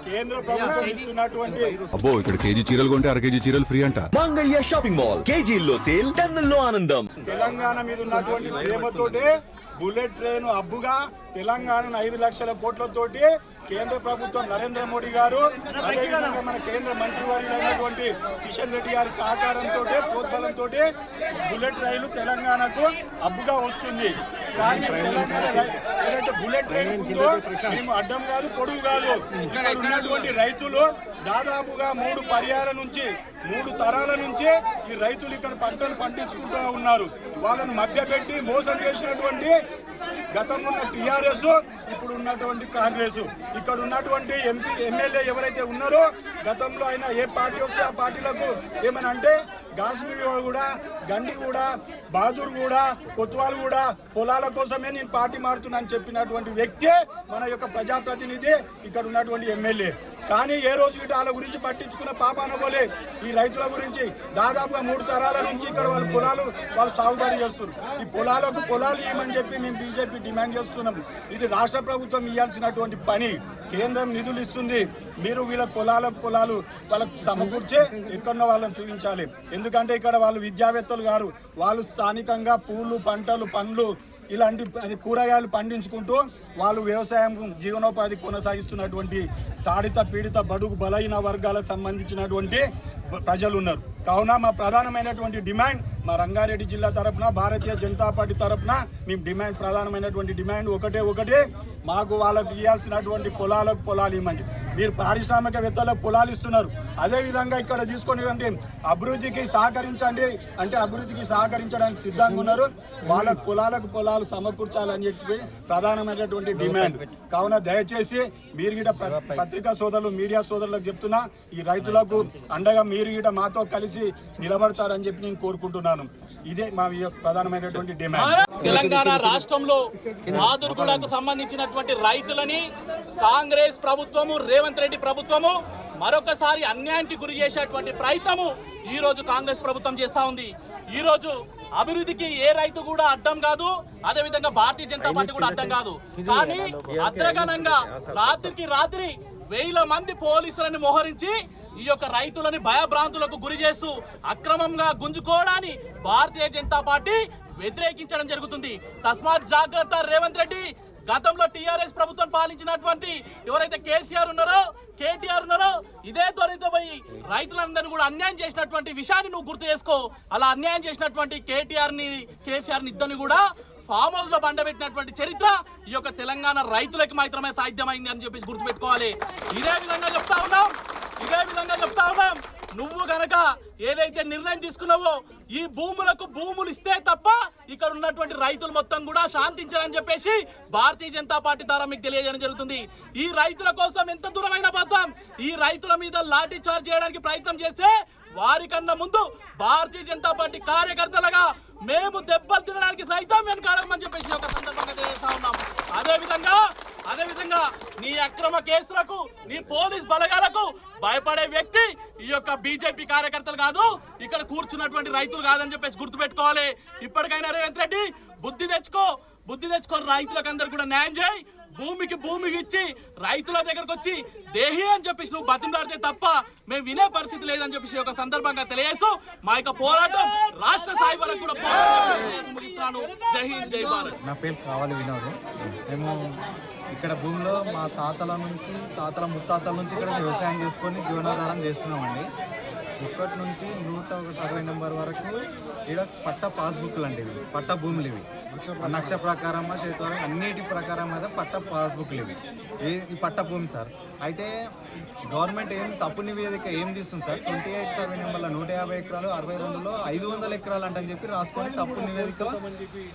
కేంద్ర ప్రభుత్వం ఇస్తున్నటువంటి అబ్బో ఇక్కడ కేజీ చీరలు కొంటే అర కేజీ చీరలు ఫ్రీ అంట. మంగళ్య షాపింగ్ మాల్, కేజీల్లో సేల్, టన్నుల్లో ఆనందం. తెలంగాణ మీద ఉన్నటువంటి ప్రేమతోటి బుల్లెట్ ట్రైన్ అబ్బుగా తెలంగాణను 5 లక్షల కోట్లతోటి కేంద్ర ప్రభుత్వం నరేంద్ర మోడీ గారు, అదేవిధంగా మన కేంద్ర మంత్రివర్యులైనటువంటి కిషన్ రెడ్డి గారి సహకారంతో ప్రోత్సాహంతో బుల్లెట్ రైలు తెలంగాణకు అబ్బుగా వస్తుంది. కానీ తెలంగాణ ఏదైతే బుల్లెట్ ట్రైన్ ఉందో మేము అడ్డం కాదు, పొడుగు కాదు. ఇక్కడ ఉన్నటువంటి రైతులు దాదాపుగా 3 పర్యాల నుంచి 3 తరాల నుంచి ఈ రైతులు ఇక్కడ పంటలు పండించుకుంటూ ఉన్నారు. వాళ్ళను మభ్యపెట్టి మోసం చేసినటువంటి గతంలో ఉన్న టీఆర్ఎస్, ఇప్పుడు ఉన్నటువంటి కాంగ్రెస్, ఇక్కడ ఉన్నటువంటి ఎంపీ ఎమ్మెల్యే ఎవరైతే ఉన్నారో గతంలో అయినా ఏ పార్టీ వస్తే ఆ పార్టీలకు ఏమని అంటే కాశ్మీర్ కూడా, గండి కూడా, బహదూర్ కూడా, కొత్వాల్ కూడా పొలాల కోసమే నేను పార్టీ మారుతున్నా అని చెప్పినటువంటి వ్యక్తే మన యొక్క ప్రజాప్రతినిధి, ఇక్కడ ఉన్నటువంటి ఎమ్మెల్యే. కానీ ఏ రోజు వాళ్ళ గురించి పట్టించుకున్న పాపాన పోలే. ఈ రైతుల గురించి దాదాపుగా 3 తరాల నుంచి ఇక్కడ వాళ్ళ పొలాలు వాళ్ళు సాగుబడి చేస్తున్నారు. ఈ పొలాలు ఇవ్వమని చెప్పి మేము బీజేపీ డిమాండ్ చేస్తున్నాం. ఇది రాష్ట్ర ప్రభుత్వం ఇవ్వాల్సినటువంటి పని. కేంద్రం నిధులు ఇస్తుంది, మీరు వీళ్ళ పొలాలు వాళ్ళకు సమకూర్చే ఎక్కడున్న వాళ్ళని చూపించాలి. ఎందుకంటే ఇక్కడ వాళ్ళు విద్యావేత్తలు గారు, వాళ్ళు స్థానికంగా పూలు, పంటలు, పండ్లు ఇలాంటి కూరగాయలు పండించుకుంటూ వాళ్ళు వ్యవసాయం జీవనోపాధి కొనసాగిస్తున్నటువంటి తాడిత పీడిత బడుగు బలహీన వర్గాలకు సంబంధించినటువంటి ప్రజలు ఉన్నారు. కావున మా ప్రధానమైనటువంటి డిమాండ్, మా రంగారెడ్డి జిల్లా తరఫున భారతీయ జనతా పార్టీ తరఫున మేము ప్రధానమైనటువంటి డిమాండ్ ఒకటే, మాకు వాళ్ళకు ఇవ్వాల్సినటువంటి పొలాలు ఇవ్వండి. మీరు పారిశ్రామికవేత్తలకు పొలాలు ఇస్తున్నారు, అదేవిధంగా ఇక్కడ తీసుకునేటువంటి అభివృద్ధికి సహకరించండి అంటే అభివృద్ధికి సహకరించడానికి సిద్ధంగా ఉన్నారు. వాళ్ళ పొలాలు సమకూర్చాలని చెప్పి ప్రధానమైనటువంటి డిమాండ్. కావున దయచేసి మీరు గిట పత్రికా సోదరులు, మీడియా సోదరులకు చెప్తున్నా, ఈ రైతులకు అండగా మీరు గిట మాతో కలిసి నిలబడతారని చెప్పి నేను కోరుకుంటున్నాను. ఇదే మా ప్రధానమైనటువంటి డిమాండ్. తెలంగాణ రాష్ట్రంలో నాదుర్గులకు సంబంధించినటువంటి రైతులని కాంగ్రెస్ ప్రభుత్వము, రేవంత్ రెడ్డి ప్రభుత్వము మరొకసారి అన్యాయానికి గురి చేసేటువంటి ప్రయత్నము ఈ రోజు కాంగ్రెస్ ప్రభుత్వం చేస్తా ఉంది. ఈ రోజు అభివృద్ధికి ఏ రైతు కూడా అడ్డం కాదు, అదేవిధంగా భారతీయ జనతా పార్టీ కూడా అడ్డం కాదు. కానీ అగ్రగణంగా రాత్రికి రాత్రి 1000 మంది పోలీసులను మోహరించి ఈ యొక్క రైతులని భయభ్రాంతులకు గురి చేస్తూ అక్రమంగా గుంజుకోవడాన్ని భారతీయ జనతా పార్టీ వ్యతిరేకించడం జరుగుతుంది. తస్మాత్ జాగ్రత్త రేవంత్ రెడ్డి. గతంలో టీఆర్ఎస్ ప్రభుత్వం పాలించినటువంటి ఎవరైతే కేసీఆర్ ఉన్నారో, కేటీఆర్ ఉన్నారో ఇదే త్వరతో పోయి రైతులందరినీ కూడా అన్యాయం చేసినటువంటి విషయాన్ని నువ్వు గుర్తు చేసుకో. అలా అన్యాయం చేసినటువంటి కేసీఆర్ని ఇద్దరిని కూడా ఫామ్ హౌస్ లో బండబెట్టినటువంటి చరిత్ర ఈ యొక్క తెలంగాణ రైతులకు మాత్రమే సాధ్యమైంది అని చెప్పేసి గుర్తుపెట్టుకోవాలి. ఇదే విధంగా చెప్తా ఉన్నాం. నువ్వు గనక ఏదైతే నిర్ణయం తీసుకున్నావో ఈ భూములు ఇస్తే తప్ప ఇక్కడ ఉన్నటువంటి రైతులు మొత్తం కూడా శాంతించాలని చెప్పేసి భారతీయ జనతా పార్టీ ద్వారా మీకు తెలియజేయడం జరుగుతుంది. ఈ రైతుల కోసం ఎంత దూరమైన పోతాం. ఈ రైతుల మీద లాఠీ చార్జ్ చేయడానికి ప్రయత్నం చేస్తే వారికన్నా ముందు భారతీయ జనతా పార్టీ కార్యకర్తలుగా మేము దెబ్బలు తినడానికి సైతం వెనకాడమని చెప్పేసి ఒక సందర్భంగా తెలియజేస్తా ఉన్నాం. అదేవిధంగా నీ అక్రమ కేసులకు, నీ పోలీస్ బలగాలకు భయపడే వ్యక్తి ఈ యొక్క బీజేపీ కార్యకర్తలు కాదు, ఇక్కడ కూర్చున్నటువంటి రైతులు కాదని చెప్పేసి గుర్తుపెట్టుకోవాలి. ఇప్పటికైనా రేవంత్ రెడ్డి బుద్ధి తెచ్చుకొని రైతులకు అందరు కూడా న్యాయం చేయి. భూమికి ఇచ్చి రైతుల దగ్గరకు వచ్చి దేహి అని చెప్పేసి నువ్వు బతిమలాడితే తప్ప మేము వినే పరిస్థితి లేదని చెప్పేసి ఒక సందర్భంగా తెలియజేస్తూ మా యొక్క పోరాటం రాష్ట్ర స్థాయి వరకు కూడా ముగిస్తున్నాను. జై హింద్, జై భారత్. నా పేరు కావాలి వినోద్. మేము ఇక్కడ భూమిలో మా తాతల ముత్తాతల నుంచి ఇక్కడ వ్యవసాయం చేసుకొని జీవనాధారం చేస్తున్నామండి. 1 నుంచి 101 సర్వే నెంబర్ వరకు ఇక్కడ పట్ట పాస్బుక్లు అండి, ఇవి పట్ట భూములు. ఇవి నక్ష ప్రకారం, చేతువారం అన్నిటి ప్రకారం మీద పట్ట పాస్బుక్లు ఇవి. ఈ పట్ట భూమి సార్. అయితే గవర్నమెంట్ తప్పు నివేదిక తీస్తుంది సార్. 28 సర్వే నెంబర్లో 150 ఎకరాలు, 62లో 500 ఎకరాలు అంటని చెప్పి రాసుకొని తప్పు నివేదిక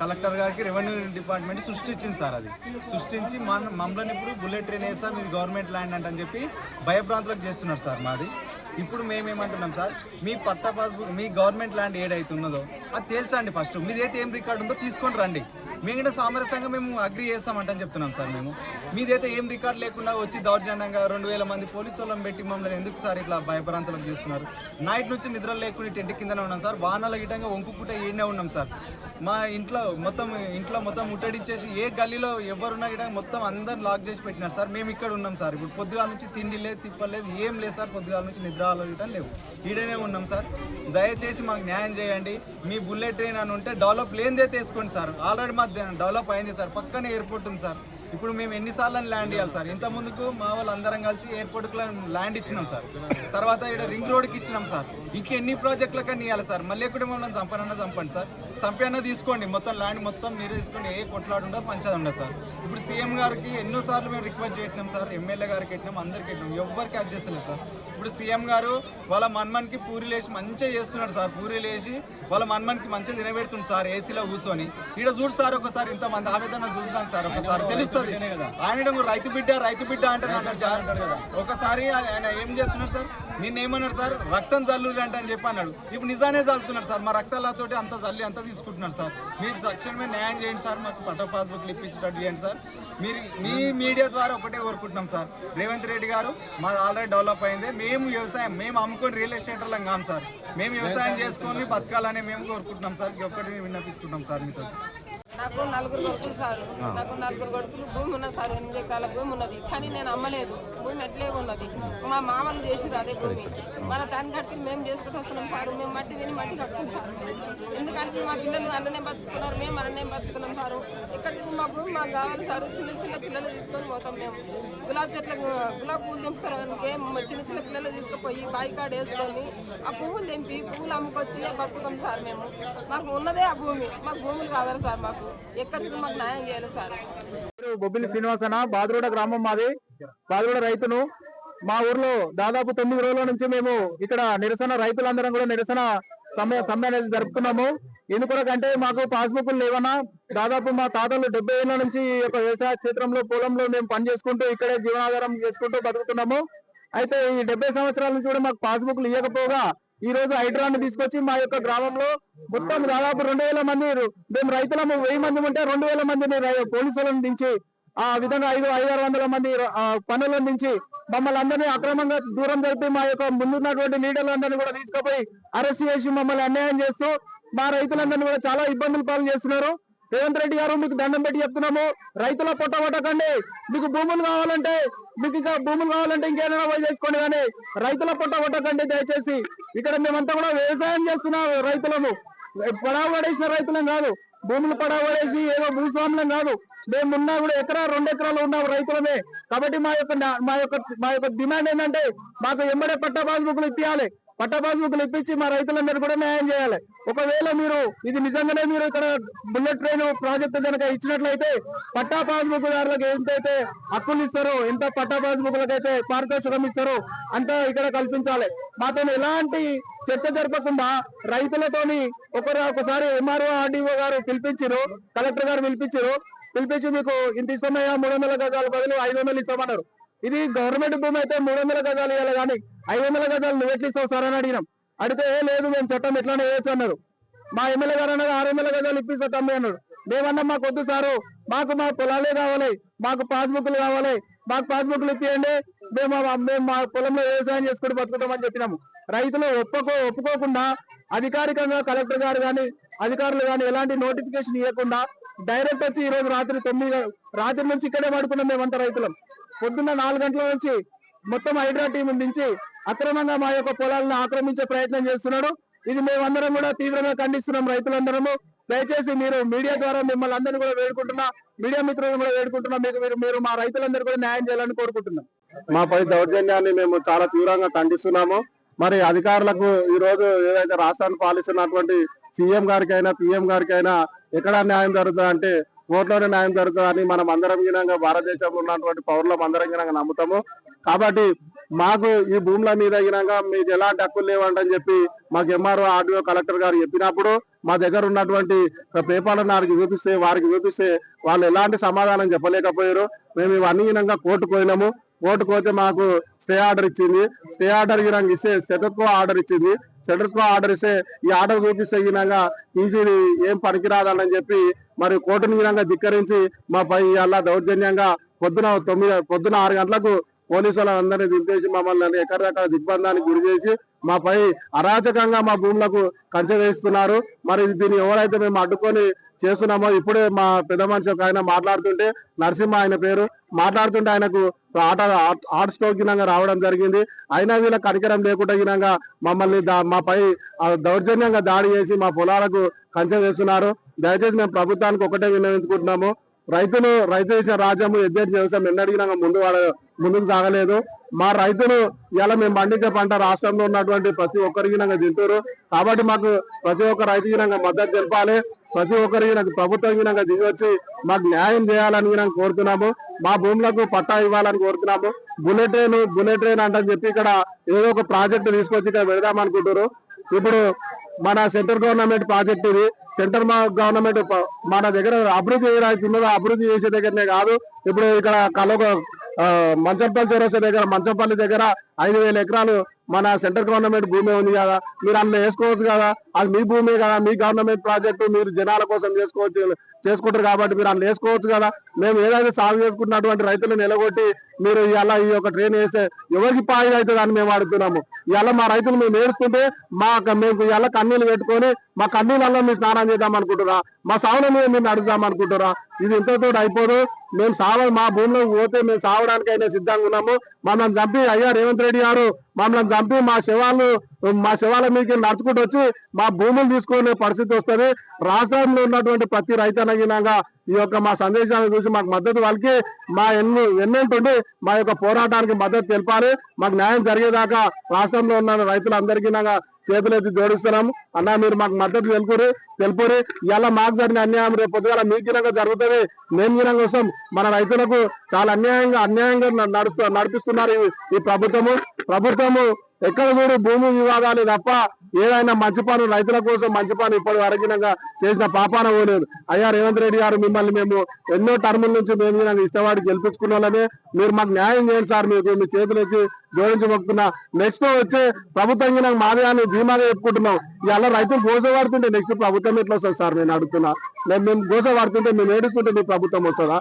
కలెక్టర్ గారికి రెవెన్యూ డిపార్ట్మెంట్ సృష్టించింది సార్. అది సృష్టించి మమ్మల్ని ఇప్పుడు బుల్లెట్ ట్రైన్ వేస్తాం, ఇది గవర్నమెంట్ ల్యాండ్ అంటని చెప్పి భయభ్రాంతులకు చేస్తున్నారు సార్. మాది ఇప్పుడు మేమేమంటున్నాం సార్, మీ పట్టా పాస్బుక్, మీ గవర్నమెంట్ ల్యాండ్ ఏదైతే ఉన్నదో అది తేల్చండి. ఫస్ట్ మీదైతే ఏం రికార్డు ఉందో తీసుకొని రండి. మేము సామరస్యంగా మేము అగ్రి చేస్తామంటని చెప్తున్నాం సార్. మేము మీదైతే ఏం రికార్డ్ లేకుండా వచ్చి దౌర్జన్యంగా 2000 మంది పోలీసు వాళ్ళని పెట్టి మమ్మల్ని ఎందుకు సార్ ఇట్లా భయభ్రాంతులకు చేస్తున్నారు? నైట్ నుంచి నిద్ర లేకుండా టెంట్ కిందనే ఉన్నాం సార్. వాహనాల గిటంగా వంకుకుంటే ఈడనే ఉన్నాం సార్. మా ఇంట్లో మొత్తం ముట్టడిచ్చేసి ఏ గల్లీలో ఎవరున్నా గిట మొత్తం అందరు లాక్ చేసి పెట్టినారు సార్. మేము ఇక్కడ ఉన్నాం సార్. ఇప్పుడు పొద్దుగాల నుంచి తిండి లేదు, తిప్పలేదు, ఏం లేదు సార్. పొద్దుగాల నుంచి నిద్ర ఆలోచన లేవు, ఈడనే ఉన్నాం సార్. దయచేసి మాకు న్యాయం చేయండి. మీ బుల్లెట్ ట్రైన్ అని ఉంటే డెవలప్ లేనిదే తీసుకోండి సార్. ఆల్రెడీ మా డెవలప్ అయింది సార్. పక్కనే ఎయిర్పోర్ట్ ఉంది సార్. ఇప్పుడు మేము ఎన్నిసార్లు ల్యాండ్ చేయాలి సార్? ఇంత ముందుకు మా వాళ్ళు అందరం కలిసి ఎయిర్పోర్ట్కి ల్యాండ్ ఇచ్చినాం సార్. తర్వాత ఇక్కడ రింగ్ రోడ్కి ఇచ్చినాం సార్. ఇంకా ఎన్ని ప్రాజెక్టులకన్నా ఇవ్వాలి సార్. మళ్ళీ కూడా మమ్మల్ని చంపండి సార్. చంపైనా తీసుకోండి, మొత్తం ల్యాండ్ మొత్తం మీరే తీసుకోండి. ఏ కొట్లాడు ఉండదు, పంచాది ఉండదు సార్. ఇప్పుడు సీఎం గారికి ఎన్నోసార్లు మేము రిక్వెస్ట్ పెట్టినాం సార్. ఎమ్మెల్యే గారికి పెట్టినాం, అందరికి పెట్టినాం, ఎవ్వరికి అది చేస్తలేదు సార్. ఇప్పుడు సీఎం గారు వాళ్ళ మన్మన్కి పూరీలు వేసి మంచిగా చేస్తున్నాడు సార్. పూరీలు వేసి వాళ్ళ మన్మన్కి మంచిగా తినబెడుతుంది సార్ ఏసీలో కూర్చొని. ఇక్కడ చూడు సార్ ఒకసారి ఇంతమంది ఆవేదన చూసినాను సార్. ఒకసారి తెలుస్తుంది ఆయన రైతు బిడ్డ అంటున్నాడు సార్. ఒకసారి ఆయన ఏం చేస్తున్నారు సార్? నిన్నేమన్నాడు సార్? రక్తం జల్లురు అంటే అని చెప్పి అన్నాడు. ఇప్పుడు నిజానే చల్లుతున్నాడు సార్. మా రక్తాలతోటి అంత జల్లి అంతా తీసుకుంటున్నాడు సార్. మీరు తక్షణమే న్యాయం చేయండి సార్. మాకు పట్టా పాస్బుక్లు ఇప్పించేటట్టు చేయండి సార్. మీ మీడియా ద్వారా ఒకటే కోరుకుంటున్నాం సార్. రేవంత్ రెడ్డి గారు మా ఆల్రెడీ డెవలప్ అయింది. మేము అమ్ముకొని రియల్ ఎస్టేటర్లం కాము సార్. మేము వ్యవసాయం చేసుకొని బతకాలని మేము కోరుకుంటున్నాం సార్. ఒక్కటి విన్నపిస్తున్నాం సార్ మీతో. నాకు 4 కొడుకులు సార్. నాకు 4 కొడుకులు. భూమి ఉన్నది సార్, 8 ఎకరాల భూమి ఉన్నది. కానీ నేను అమ్మలేదు. భూమి ఎట్లే ఉన్నది. మా మామలు చేసిరు అదే భూమి. మన దాన్ని కట్టుకుని మేము చేసుకుంటూ వస్తున్నాం సార్. మేము మట్టి తిని మట్టి కట్టుకున్నాం సార్. ఎందుకంటే మా పిల్లలు అన్ననే బతుకుతున్నారు, మేము అన్ననే బతుకుతున్నాం సార్. ఎక్కడికి మా భూమి మాకు కావాలి సార్. చిన్న పిల్లలు తీసుకొని పోతాం మేము. గులాబ్ పూలు తెంపుకోవడానికి చిన్న పిల్లలు తీసుకుపోయి బాయి కాడ వేసుకొని ఆ పువ్వులు తెంపి పువ్వులు అమ్ముకొచ్చి బతుకుతాం సార్. మేము మాకు ఉన్నదే ఆ భూమి. మాకు భూములు కావాలి సార్. మాకు ఎక్కడికి మాకు న్యాయం చేయాలి సార్. బొబ్బిలి శ్రీనివాసన, బాదురోడ గ్రామం మాది. బాదురోడ రైతును. మా ఊర్లో దాదాపు 9 రోజుల నుంచి మేము ఇక్కడ రైతులందరం కూడా నిరసన సమ్మె అనేది జరుపుతున్నాము. ఎందుకంటే మాకు పాస్బుక్లు లేవన్నా దాదాపు మా తాతలు 70 ఏళ్ళ నుంచి ఒక వ్యవసాయ క్షేత్రంలో పొలంలో మేము పని చేసుకుంటూ ఇక్కడే జీవనాధారం చేసుకుంటూ బతుకుతున్నాము. అయితే ఈ 70 సంవత్సరాల నుంచి కూడా మాకు పాస్బుక్లు ఇవ్వకపోగా ఈ రోజు హైడ్రాన్ని తీసుకొచ్చి మా యొక్క గ్రామంలో మొత్తం దాదాపు 2000 మంది మేము రైతులము 1000 మంది ఉంటే 2000 మందిని పోలీసులను దించి ఆ విధంగా 500-600 మంది పనులను దించి మమ్మల్ని అందరినీ అక్రమంగా దూరం జరిపి మా యొక్క ముందున్నటువంటి లీడర్లందరినీ కూడా తీసుకుపోయి అరెస్ట్ చేసి మమ్మల్ని అన్యాయం చేస్తూ మా రైతులందరినీ కూడా చాలా ఇబ్బందులు పాలు చేస్తున్నారు. రేవంత్ రెడ్డి గారు మీకు దండం పెట్టి చెప్తున్నాము, రైతుల పొట్టగొట్టకండి. మీకు భూములు కావాలంటే ఇంకేదైనా పోయి చేసుకోండి, కానీ రైతుల పొట్టగొట్టకండి దయచేసి. ఇక్కడ మేమంతా కూడా వ్యవసాయం చేస్తున్న రైతులము, పడావు పడేసిన రైతులం కాదు. భూములు పడావు పడేసి ఏదో భూస్వాములం కాదు. మేము ఉన్నా కూడా 1-2 ఎకరాలు ఉన్న రైతులమే. కాబట్టి మా యొక్క డిమాండ్ ఏంటంటే మాకు ఎంబడే పట్టా పాస్బుక్లు ఇప్పించాలి. పట్టా పాస్బుక్లు ఇప్పించి మా రైతులందరూ కూడా న్యాయం చేయాలి. ఒకవేళ మీరు ఇది నిజంగానే మీరు ఇక్కడ బుల్లెట్ ట్రైన్ ప్రాజెక్టు కనుక ఇచ్చినట్లయితే పట్టా పాస్బుక్ దారులకు ఎంతైతే హక్కులు ఇస్తారో, ఎంత పట్టా పాస్బుక్లకైతే పారితోషికం ఇస్తారో అంతా ఇక్కడ కల్పించాలి. మాతో ఎలాంటి చర్చ జరపకుండా రైతులతోని ఒకసారి ఎంఆర్ఓ ఆర్డీఓ గారు పిలిపించారు, కలెక్టర్ గారు పిలిపించి మీకు ఇంత ఇస్తామయ్యా 300 గజాల బదులు 500 ఇస్తామన్నారు. ఇది గవర్నమెంట్ భూమి అయితే 300 గజాలు ఇవ్వాలి, కానీ 500 గజాలు నువ్వు ఎట్లా ఇస్తావు సార్ అని అడిగినాం. అడిగితే లేదు మేము చట్టం ఎట్లానే వేయచ్చు అన్నారు. మా ఎమ్మెల్యే గారు అన్నది 600 గజాలు ఇప్పిస్తా తమ్మి అన్నాడు. మేమన్నా మాకు వద్దు సారు, మాకు మా పొలాలే కావాలి, మాకు పాస్బుక్లు కావాలి, మాకు పాస్బుక్లు ఇప్పియండి, మేము మా పొలంలో వ్యవసాయం చేసుకుని బతుకుతామని చెప్పినాము. రైతులు ఒప్పుకోకుండా అధికారికంగా కలెక్టర్ గారు కానీ అధికారులు కానీ ఎలాంటి నోటిఫికేషన్ ఇవ్వకుండా డైరెక్ట్ వచ్చి ఈ రోజు రాత్రి నుంచి ఇక్కడే పడుకున్నాం. మేమంతా రైతులం పొద్దున్న 4 గంటల నుంచి మొత్తం హైడ్రా టీం దించి అక్రమంగా మా యొక్క పొలాలను ఆక్రమించే ప్రయత్నం చేస్తున్నాడు. ఇది మేమందరం కూడా తీవ్రంగా ఖండిస్తున్నాం. రైతులందరము దయచేసి మీరు మీడియా ద్వారా మిమ్మల్ని అందరినీ కూడా వేడుకుంటున్నా, మీడియా మిత్రులను కూడా వేడుకుంటున్నా, మీరు మా రైతులందరూ కూడా న్యాయం చేయాలని కోరుకుంటున్నాం. మాపై దౌర్జన్యాన్ని మేము చాలా తీవ్రంగా ఖండిస్తున్నాము. మరి అధికారులకు ఈ రోజు ఏదైతే రాష్ట్రాన్ని పాలిస్తున్నటువంటి సీఎం గారికైనా పిఎం గారికైనా ఎక్కడ న్యాయం జరుగుతుంది అంటే కోర్టులోనే న్యాయం జరుగుతుందని మనం అందరం గినంగా భారతదేశంలో ఉన్నటువంటి పౌరులం అందరం గినంగా నమ్ముతాము. కాబట్టి మాకు ఈ భూముల మీద గినంగా మీకు ఎలాంటి హక్కులు లేవంటని చెప్పి మాకు ఎంఆర్ఓ ఆర్డీఓ కలెక్టర్ గారు చెప్పినప్పుడు మా దగ్గర ఉన్నటువంటి పేపర్లను వారికి చూపిస్తే వాళ్ళు ఎలాంటి సమాధానం చెప్పలేకపోయారు. మేము ఇవన్నీ గినంగా కోర్టుకు పోయినాము. కోర్టుకు పోతే మాకు స్టే ఆర్డర్ ఇచ్చింది. స్టే ఆర్డర్ గినంగా ఇస్తే సెటర్కో ఆర్డర్ ఇచ్చింది. సెటర్కో ఆర్డర్ ఇస్తే ఈ ఆర్డర్ చూపిస్తే గినంగా తీసి ఏం పనికిరాదని చెప్పి మరి కోర్టుని విధంగా ధిక్కరించి మాపై అలా దౌర్జన్యంగా పొద్దున 6 గంటలకు పోలీసు వాళ్ళందరినీ దింపేసి మమ్మల్ని ఎక్కడికక్కడ దిగ్బంధానికి గురి చేసి మాపై అరాచకంగా మా భూములకు కంచె వేస్తున్నారు. మరి దీన్ని ఎవరైతే మేము అడ్డుకొని చేస్తున్నామో ఇప్పుడే మా పెద్ద మనిషి ఒక ఆయన మాట్లాడుతుంటే, నరసింహ ఆయన పేరు, మాట్లాడుతుంటే ఆయనకు హార్ట్ స్ట్రోక్ గినంగా రావడం జరిగింది. అయినా వీళ్ళ కనికరం లేకుండా గినంగా మమ్మల్ని మాపై దౌర్జన్యంగా దాడి చేసి మా పొలాలకు కంచె వేస్తున్నారు. దయచేసి మేము ప్రభుత్వానికి ఒకటే విన్నవించుకుంటున్నాము, రైతు చేసిన రాజ్యము ఎద్దేటి వ్యవసాయం ఎన్నడిగినా ముందుకు సాగలేదు. మా రైతులు ఇలా మేము పండించే పంట రాష్ట్రంలో ఉన్నటువంటి ప్రతి ఒక్కరికి తింటారు. కాబట్టి మాకు ప్రతి ఒక్క రైతుకి మద్దతు తెలపాలి. ప్రతి ఒక్కరికి ప్రభుత్వం దిగొచ్చి మాకు న్యాయం చేయాలని కోరుతున్నాము. మా భూములకు పట్టా ఇవ్వాలని కోరుతున్నాము. బుల్లెట్ ట్రైన్ అంటని చెప్పి ఇక్కడ ఏదో ఒక ప్రాజెక్టు తీసుకొచ్చి ఇక్కడ పెడదామనుకుంటారు. ఇప్పుడు మన సెంట్రల్ గవర్నమెంట్ ప్రాజెక్ట్ ఇది. సెంట్రల్ గవర్నమెంట్ మన దగ్గర అభివృద్ధి అభివృద్ధి చేసే దగ్గరనే కాదు, ఇప్పుడు ఇక్కడ మంచంపల్లి చౌరస్తా దగ్గర మంచంపల్లి దగ్గర 5,000 ఎకరాలు మన సెంట్రల్ గవర్నమెంట్ భూమి ఉంది కదా, మీరు అందులో వేసుకోవచ్చు కదా, అది మీ భూమి కదా, మీ గవర్నమెంట్ ప్రాజెక్టు, మీరు జనాల కోసం చేసుకుంటారు కాబట్టి మీరు అందులో వేసుకోవచ్చు కదా. మేము ఏదైతే సాగు చేసుకున్నటువంటి రైతులను నిలగొట్టి మీరు ఇలా ఈ యొక్క ట్రైన్ వేస్తే ఎవరికి పాయిద అవుతుంది అని మేము అడుగుతున్నాము. ఇలా మా రైతులు మేము ఏడుస్తుంటే మేము ఇలా కన్నీళ్ళు పెట్టుకొని మా కన్నీళ్ళల్లో మీరు స్నానం చేద్దాం అనుకుంటురా, మా సావుల మీద మీరు నడుద్దాం అనుకుంటురా. ఇది ఇంతతో అయిపోదు. మేము మా భూమిలోకి పోతే మేము సావడానికైనా సిద్ధంగా ఉన్నాము. మమ్మల్ని చంపి అయ్యా రేవంత్ రెడ్డి గారు మమ్మల్ని చంపి మా శవాల మీకు నడుచుకుంటూ వచ్చి మా భూములు తీసుకునే పరిస్థితి వస్తుంది. రాష్ట్రంలో ఉన్నటువంటి ప్రతి రైతన్నగినంగా ఈ యొక్క మా సందేశాన్ని చూసి మాకు మద్దతు వాళ్ళకి మా ఎన్నంటుండి మా యొక్క పోరాటానికి మద్దతు తెలపాలి. మాకు న్యాయం జరిగేదాకా రాష్ట్రంలో ఉన్న రైతులందరికీ చేతులెత్తి జోడిస్తున్నాము. అన్నా మీరు మాకు మద్దతు తెలుపురి. ఇలా మాకు జరిగిన అన్యాయం రేపు పొద్దుగాల మీకు గినంగా జరుగుతుంది. మేము గినంగా వస్తాం. మన రైతులకు చాలా అన్యాయంగా నడిపిస్తున్నారు ఈ ప్రభుత్వము. ఎక్కడ చూడు భూమి వివాదాలు తప్ప ఏదైనా మంచి పని రైతుల కోసం మంచి పని ఇప్పటి వరకు చేసిన పాపాన పోలేదు. అయ్యా రేవంత్ రెడ్డి గారు మిమ్మల్ని మేము ఎన్నో టర్ముల నుంచి మేము ఇష్టవాడి గెలిపించుకున్న వాళ్ళమే. మీరు మాకు న్యాయం చేయండి సార్. మీకు మీ చేతులు వచ్చి జోడించి మొక్కుతున్నా. నెక్స్ట్ వచ్చే ప్రభుత్వం మాదే అని ధీమాగా చెప్పుకుంటున్నాం. ఇలా రైతులు గోసపడుతుంటే నెక్స్ట్ ప్రభుత్వం ఎట్లా వస్తుంది సార్ నేను అడుగుతున్నా. మేము గోసపడుతుంటే మేము ఏడుస్తుంటే మీ ప్రభుత్వం వస్తుందా?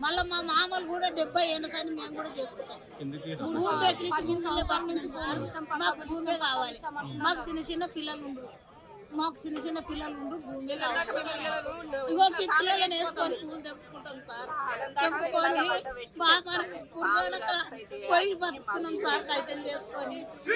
మళ్ళీ మా మామలు కూడా 70 ఏళ్ళ కానీ మేము కూడా చేసుకుంటాం. మాకు భూమే కావాలి. మాకు చిన్న పిల్లలు ఉండ్రు భూమి కావాలి. ఇగో పిల్లలను వేసుకొని పూలు తెప్పుకుంటాం సార్. తెప్పుకొని పాప పోయి బతుకున్నాం సార్. కైతం చేసుకొని